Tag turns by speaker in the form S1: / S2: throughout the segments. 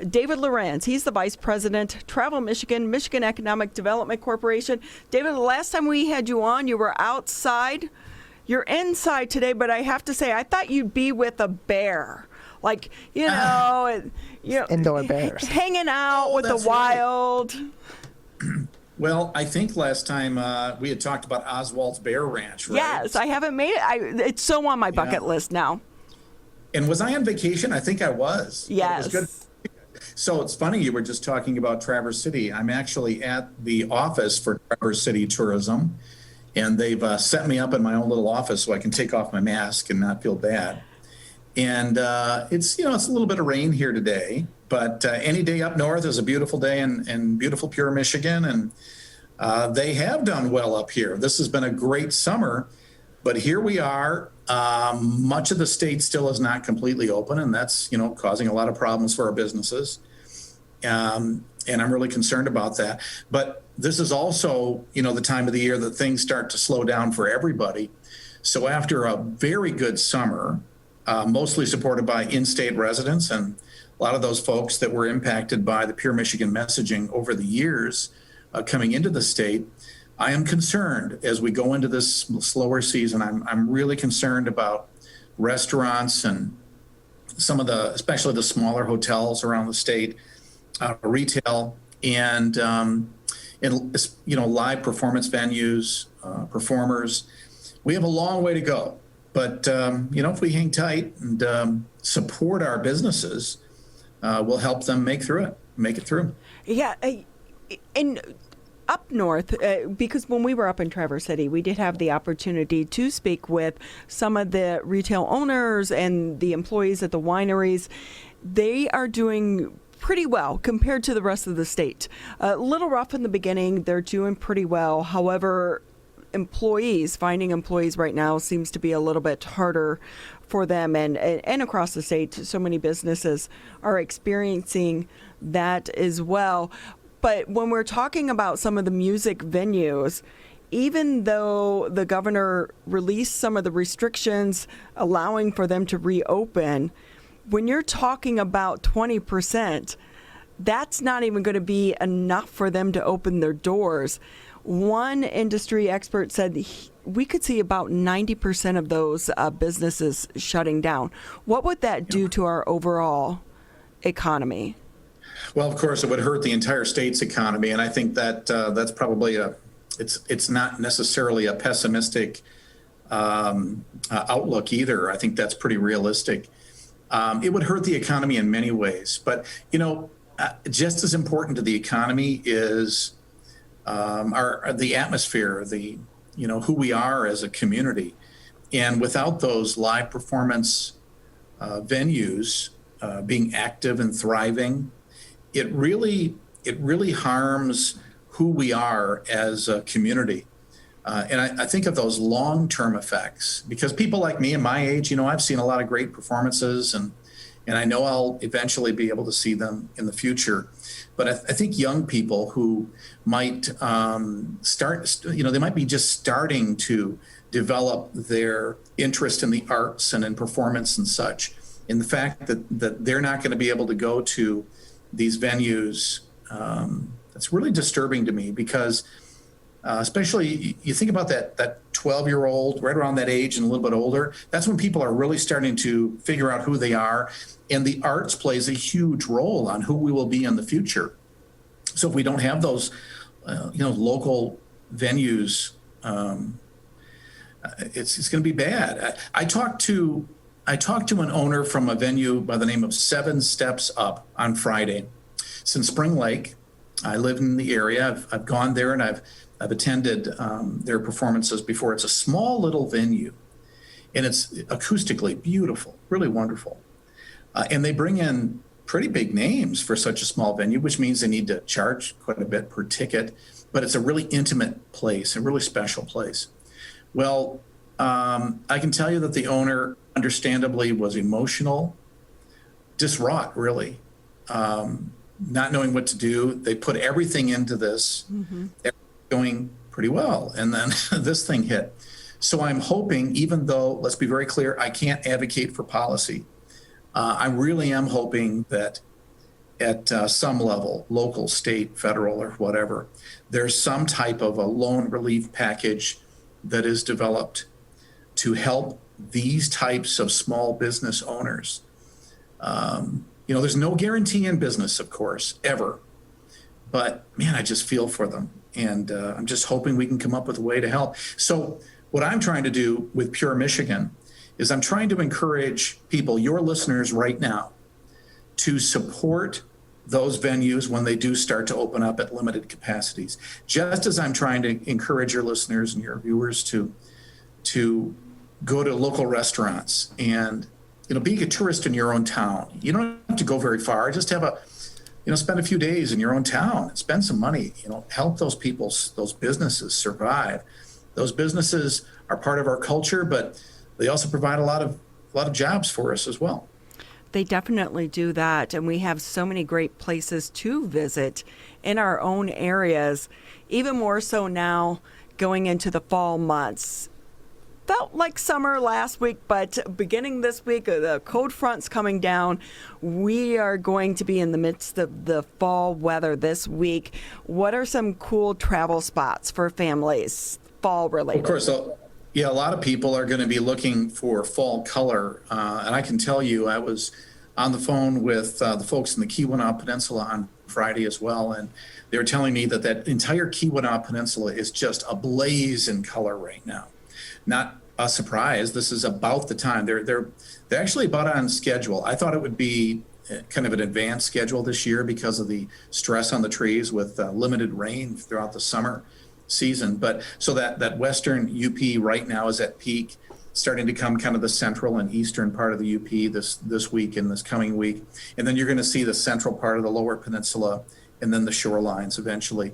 S1: David Lorenz. He's the Vice President, Travel Michigan, Michigan Economic Development Corporation. David, the last time we had you on, you were outside. You're inside today, but I have to say, I thought you'd be with a bear. Like,
S2: indoor bears.
S1: Hanging out with the wild.
S3: Right. Well, I think last time we had talked about Oswald's Bear Ranch, right?
S1: Yes, I haven't made it. It's so on my bucket list now.
S3: And was I on vacation? I think I was.
S1: Yes.
S3: It was good. So it's funny, you were just talking about Traverse City. I'm actually at the office for Traverse City Tourism, and they've set me up in my own little office so I can take off my mask and not feel bad. And it's a little bit of rain here today, but any day up north is a beautiful day in beautiful Pure, Michigan. And they have done well up here. This has been a great summer, but here we are. Much of the state still is not completely open, and that's, causing a lot of problems for our businesses. And I'm really concerned about that. But this is also, the time of the year that things start to slow down for everybody. So after a very good summer, mostly supported by in-state residents and a lot of those folks that were impacted by the Pure Michigan messaging over the years coming into the state, I am concerned as we go into this slower season. I'm really concerned about restaurants and some of especially the smaller hotels around the state, retail, and live performance venues, performers. We have a long way to go. But, if we hang tight and support our businesses, we'll help them make it through.
S1: Yeah. And up north, because when we were up in Traverse City, we did have the opportunity to speak with some of the retail owners and the employees at the wineries. They are doing pretty well compared to the rest of the state. A little rough in the beginning. They're doing pretty well. However, finding employees right now seems to be a little bit harder for them, and across the state, so many businesses are experiencing that as well. But when we're talking about some of the music venues, even though the governor released some of the restrictions allowing for them to reopen, when you're talking about 20%, that's not even going to be enough for them to open their doors. One industry expert said we could see about 90% of those businesses shutting down. What would that do to our overall economy?
S3: Well, of course, it would hurt the entire state's economy, and I think that that's probably it's not necessarily a pessimistic outlook either. I think that's pretty realistic. It would hurt the economy in many ways, but just as important to the economy is the atmosphere, who we are as a community. And without those live performance venues being active and thriving, it really harms who we are as a community. And I think of those long-term effects, because people like me and my age, I've seen a lot of great performances, and I know I'll eventually be able to see them in the future. But I think young people who might they might be just starting to develop their interest in the arts and in performance and such, in the fact that they're not going to be able to go to these venues, that's really disturbing to me, because especially you think about that 12-year-old, right around that age and a little bit older, that's when people are really starting to figure out who they are. And the arts plays a huge role on who we will be in the future. So if we don't have those, local venues, it's going to be bad. I talked to an owner from a venue by the name of 7 Steps Up on Friday. It's in Spring Lake. I live in the area. I've gone there and I've attended their performances before. It's a small little venue, and it's acoustically beautiful, really wonderful. And they bring in pretty big names for such a small venue, which means they need to charge quite a bit per ticket. But it's a really intimate place, a really special place. Well, I can tell you that the owner, understandably, was emotional, distraught, really, not knowing what to do. They put everything into this, going pretty well, and then this thing hit. So I'm hoping, even though, let's be very clear, I can't advocate for policy, I really am hoping that at some level, local, state, federal, or whatever, there's some type of a loan relief package that is developed to help these types of small business owners. There's no guarantee in business, of course, ever. But man, I just feel for them. And I'm just hoping we can come up with a way to help. So what I'm trying to do with Pure Michigan is I'm trying to encourage people, your listeners right now, to support those venues when they do start to open up at limited capacities. Just as I'm trying to encourage your listeners and your viewers to go to local restaurants and, being a tourist in your own town. You don't have to go very far. Just have spend a few days in your own town and spend some money, help those businesses survive. Those businesses are part of our culture, but they also provide a lot of jobs for us as well.
S1: They definitely do that. And we have so many great places to visit in our own areas, even more so now going into the fall months. Felt like summer last week, but beginning this week, the cold front's coming down. We are going to be in the midst of the fall weather this week. What are some cool travel spots for families, fall related?
S3: Of course, a lot of people are going to be looking for fall color. And I can tell you, I was on the phone with the folks in the Keweenaw Peninsula on Friday as well. And they were telling me that entire Keweenaw Peninsula is just ablaze in color right now. Not a surprise. This is about the time. They're actually about on schedule. I thought it would be kind of an advanced schedule this year because of the stress on the trees with limited rain throughout the summer season. But so that western UP right now is at peak, starting to come kind of the central and eastern part of the UP this week and this coming week. And then you're going to see the central part of the lower peninsula and then the shorelines eventually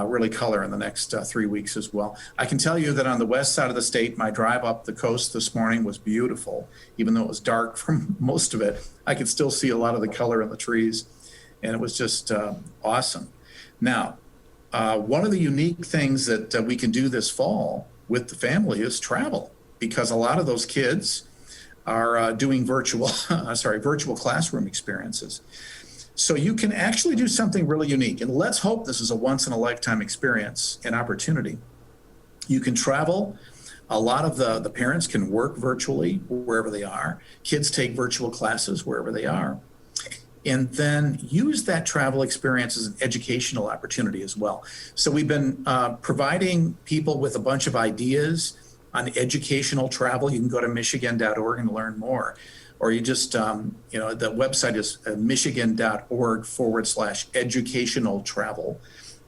S3: really color in the next 3 weeks as well. I can tell you that on the west side of the state, my drive up the coast this morning was beautiful. Even though it was dark for most of it, I could still see a lot of the color in the trees, and it was just awesome. Now, one of the unique things that we can do this fall with the family is travel, because a lot of those kids are doing virtual classroom experiences. So you can actually do something really unique, and let's hope this is a once-in-a-lifetime experience and opportunity. You can travel. A lot of the parents can work virtually wherever they are. Kids take virtual classes wherever they are, and then use that travel experience as an educational opportunity as well. So we've been providing people with a bunch of ideas on educational travel. You can go to michigan.org and learn more. Or you just, the website is michigan.org/educational travel,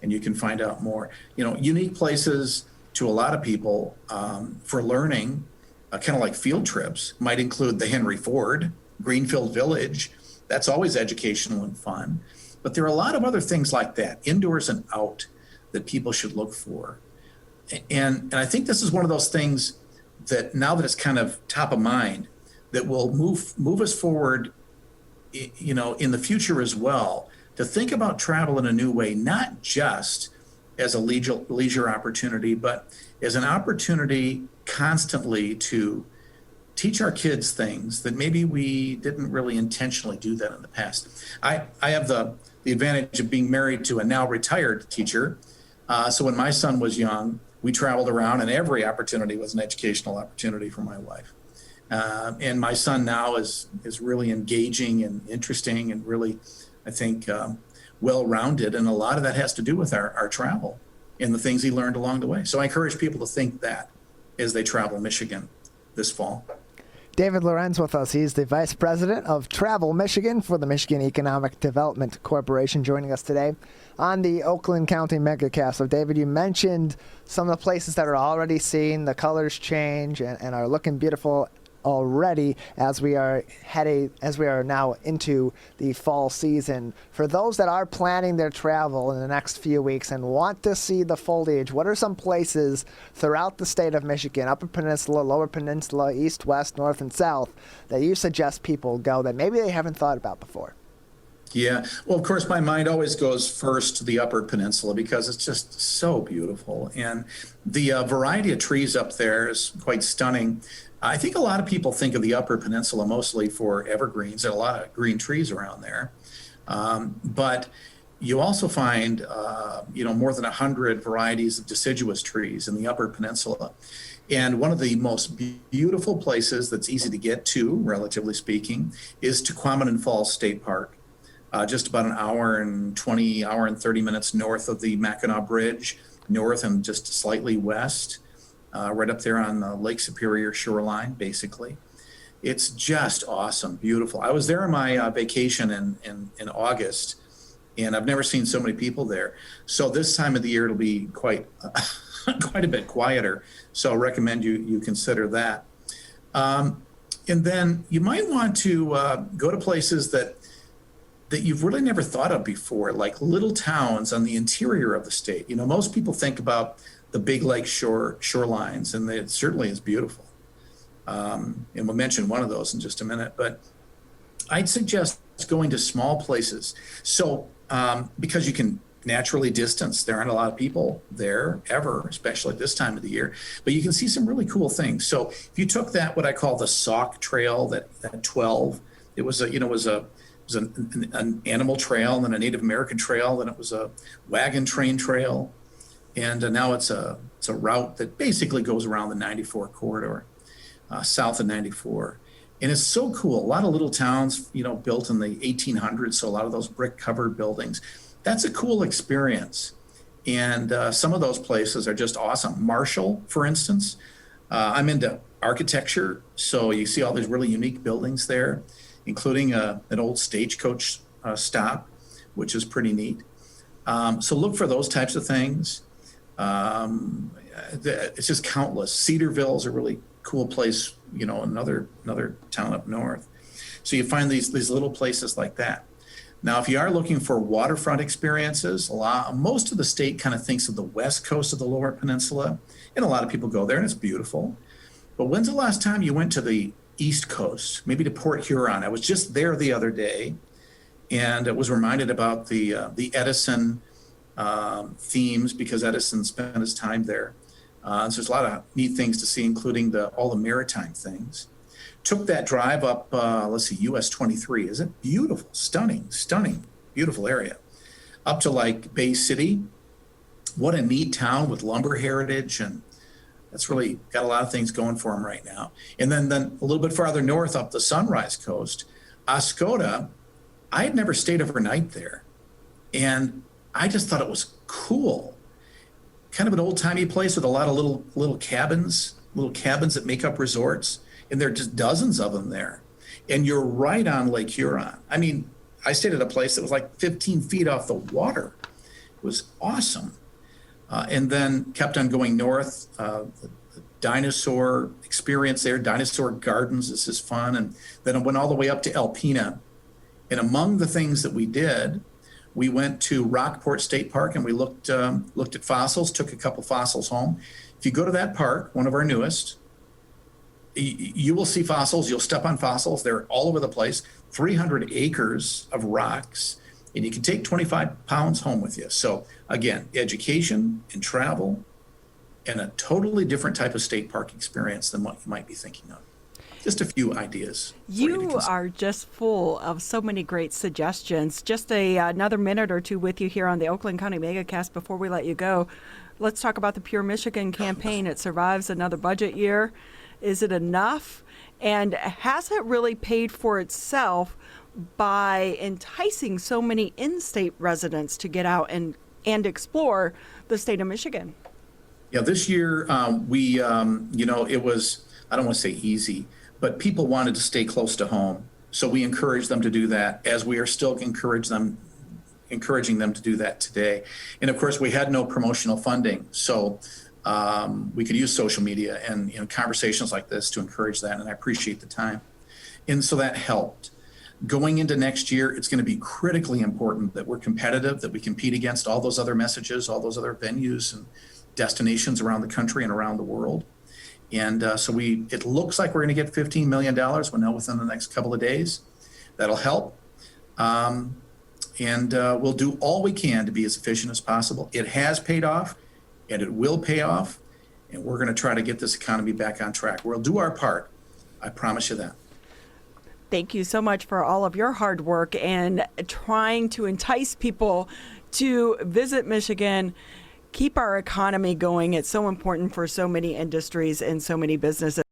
S3: and you can find out more. Unique places to a lot of people for learning, kind of like field trips, might include the Henry Ford, Greenfield Village. That's always educational and fun. But there are a lot of other things like that, indoors and out, that people should look for. And I think this is one of those things that now that it's kind of top of mind, that will move us forward, in the future as well, to think about travel in a new way, not just as a leisure opportunity, but as an opportunity constantly to teach our kids things that maybe we didn't really intentionally do that in the past. I have the advantage of being married to a now retired teacher. So when my son was young, we traveled around, and every opportunity was an educational opportunity for my wife. And my son now is really engaging and interesting and really, I think, well-rounded. And a lot of that has to do with our travel and the things he learned along the way. So I encourage people to think that as they travel Michigan this fall.
S2: David Lorenz with us. He's the Vice President of Travel Michigan for the Michigan Economic Development Corporation, joining us today on the Oakland County Megacast. So, David, you mentioned some of the places that are already seeing the colors change and are looking beautiful already as we are now into the fall season. For those that are planning their travel in the next few weeks and want to see the foliage, what are some places throughout the state of Michigan, Upper Peninsula, Lower Peninsula, East, West, North, and South, that you suggest people go that maybe they haven't thought about before?
S3: Yeah, well, of course, my mind always goes first to the Upper Peninsula because it's just so beautiful. And the variety of trees up there is quite stunning. I think a lot of people think of the Upper Peninsula mostly for evergreens. There are a lot of green trees around there. But you also find, more than 100 varieties of deciduous trees in the Upper Peninsula. And one of the most beautiful places that's easy to get to, relatively speaking, is Tequamanon Falls State Park. Just about an hour and 30 minutes north of the Mackinac Bridge, north and just slightly west, right up there on the Lake Superior shoreline, basically. It's just awesome, beautiful. I was there on my vacation in August, and I've never seen so many people there. So this time of the year, it'll be quite a bit quieter. So I recommend you consider that. And then you might want to go to places that you've really never thought of before, like little towns on the interior of the state. Most people think about the big lake shorelines, and it certainly is beautiful. And we'll mention one of those in just a minute, but I'd suggest going to small places. So, because you can naturally distance, there aren't a lot of people there ever, especially at this time of the year, but you can see some really cool things. So if you took that, what I call the Sauk Trail, that 12, it was an animal trail, and then a Native American trail, then it was a wagon train trail, and now it's a route that basically goes around the 94 corridor, south of 94. And it's so cool. A lot of little towns, built in the 1800s, so a lot of those brick-covered buildings. That's a cool experience. And some of those places are just awesome. Marshall, for instance, I'm into architecture, so you see all these really unique buildings there, including an old stagecoach stop, which is pretty neat. So look for those types of things. It's just countless. Cedarville is a really cool place, another town up north. So you find these little places like that. Now, if you are looking for waterfront experiences, most of the state kind of thinks of the west coast of the Lower Peninsula, and a lot of people go there, and it's beautiful. But when's the last time you went to the East Coast, maybe to Port Huron? I was just there the other day, and I was reminded about the Edison themes, because Edison spent his time there. So there's a lot of neat things to see, including all the maritime things. Took that drive up, US 23. Is it beautiful? Stunning, beautiful area. Up to like Bay City. What a neat town with lumber heritage, and that's really got a lot of things going for them right now. And then a little bit farther north up the Sunrise Coast, Oscoda, I had never stayed overnight there. And I just thought it was cool. Kind of an old-timey place with a lot of little cabins that make up resorts. And there are just dozens of them there. And you're right on Lake Huron. I mean, I stayed at a place that was like 15 feet off the water. It was awesome. And then kept on going north. The dinosaur experience there, Dinosaur Gardens, this is fun. And then I went all the way up to Alpena. And among the things that we did, we went to Rockport State Park, and we looked at fossils, took a couple fossils home. If you go to that park, one of our newest, you will see fossils. You'll step on fossils. They're all over the place. 300 acres of rocks, and you can take 25 pounds home with you. So again, education and travel, and a totally different type of state park experience than what you might be thinking of. Just a few ideas.
S1: You are just full of so many great suggestions. Just another minute or two with you here on the Oakland County Megacast before we let you go. Let's talk about the Pure Michigan campaign. It survives another budget year. Is it enough? And has it really paid for itself by enticing so many in-state residents to get out and explore the state of Michigan?
S3: Yeah, this year it was, I don't want to say easy, but people wanted to stay close to home. So we encouraged them to do that, as we are still encouraging them to do that today. And of course, we had no promotional funding. So we could use social media and conversations like this to encourage that, and I appreciate the time. And so that helped. Going into next year, it's going to be critically important that we're competitive, that we compete against all those other messages, all those other venues and destinations around the country and around the world. And so it looks like we're going to get $15 million. We'll know within the next couple of days. That'll help. And we'll do all we can to be as efficient as possible. It has paid off, and it will pay off. And we're going to try to get this economy back on track. We'll do our part. I promise you that.
S1: Thank you so much for all of your hard work and trying to entice people to visit Michigan, keep our economy going. It's so important for so many industries and so many businesses.